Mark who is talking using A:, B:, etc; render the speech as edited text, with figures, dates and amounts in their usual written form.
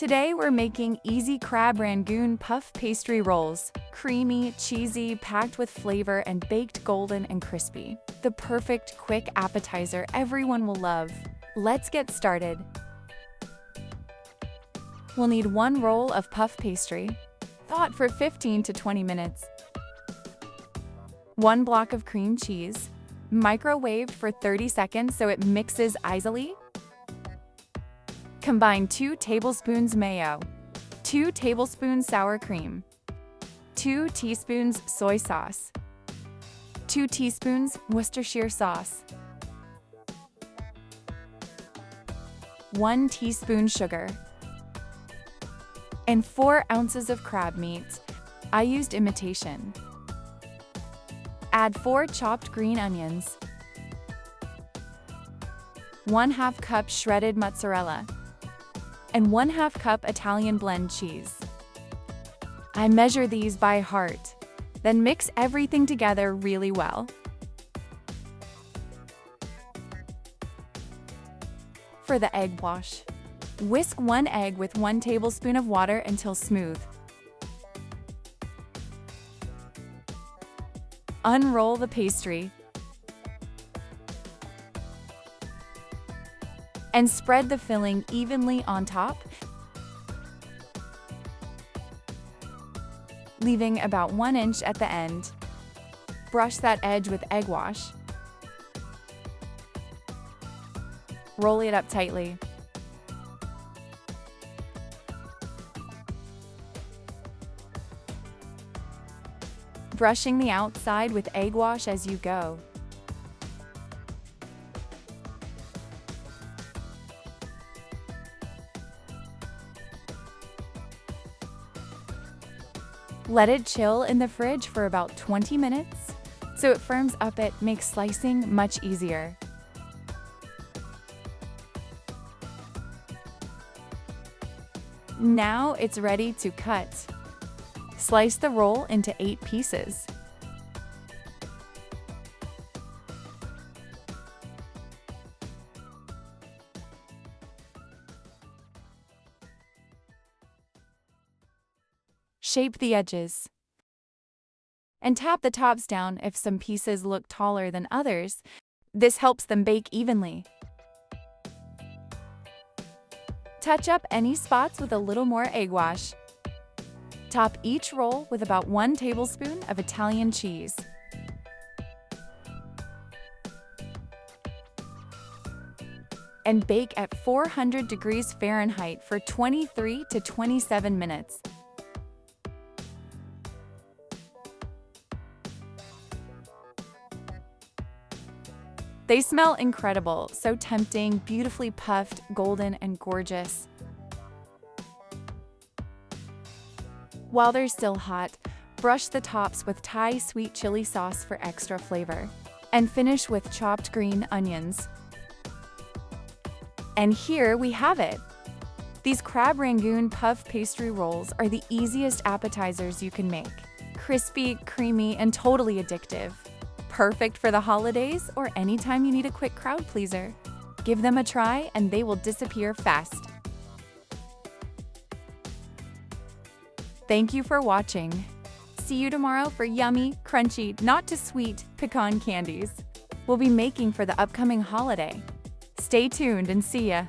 A: Today we're making easy crab Rangoon puff pastry rolls. Creamy, cheesy, packed with flavor, and baked golden and crispy. The perfect quick appetizer everyone will love. Let's get started. We'll need 1 roll of puff pastry, thawed for 15 to 20 minutes. 1 block of cream cheese, microwaved for 30 seconds so it mixes easily. Combine 2 tablespoons mayo, 2 tablespoons sour cream, 2 teaspoons soy sauce, 2 teaspoons Worcestershire sauce, 1 teaspoon sugar, and 4 ounces of crab meat. I used imitation. Add 4 chopped green onions, 1/2 cup shredded mozzarella, and 1/2 cup Italian blend cheese. I measure these by heart, then mix everything together really well. For the egg wash, whisk 1 egg with 1 tablespoon of water until smooth. Unroll the pastry and spread the filling evenly on top, leaving about 1 inch at the end. Brush that edge with egg wash. Roll it up tightly. Brushing the outside with egg wash as you go. Let it chill in the fridge for about 20 minutes, so it firms up. It makes slicing much easier. Now it's ready to cut. Slice the roll into 8 pieces. Shape the edges and tap the tops down if some pieces look taller than others. This helps them bake evenly. Touch up any spots with a little more egg wash. Top each roll with about 1 tablespoon of Italian cheese. And bake at 400 degrees Fahrenheit for 23 to 27 minutes. They smell incredible, so tempting, beautifully puffed, golden, and gorgeous. While they're still hot, brush the tops with Thai sweet chili sauce for extra flavor, and finish with chopped green onions. And here we have it! These crab Rangoon puff pastry rolls are the easiest appetizers you can make. Crispy, creamy, and totally addictive. Perfect for the holidays or anytime you need a quick crowd pleaser. Give them a try and they will disappear fast. Thank you for watching. See you tomorrow for yummy, crunchy, not too sweet pecan candies we'll be making for the upcoming holiday. Stay tuned and see ya!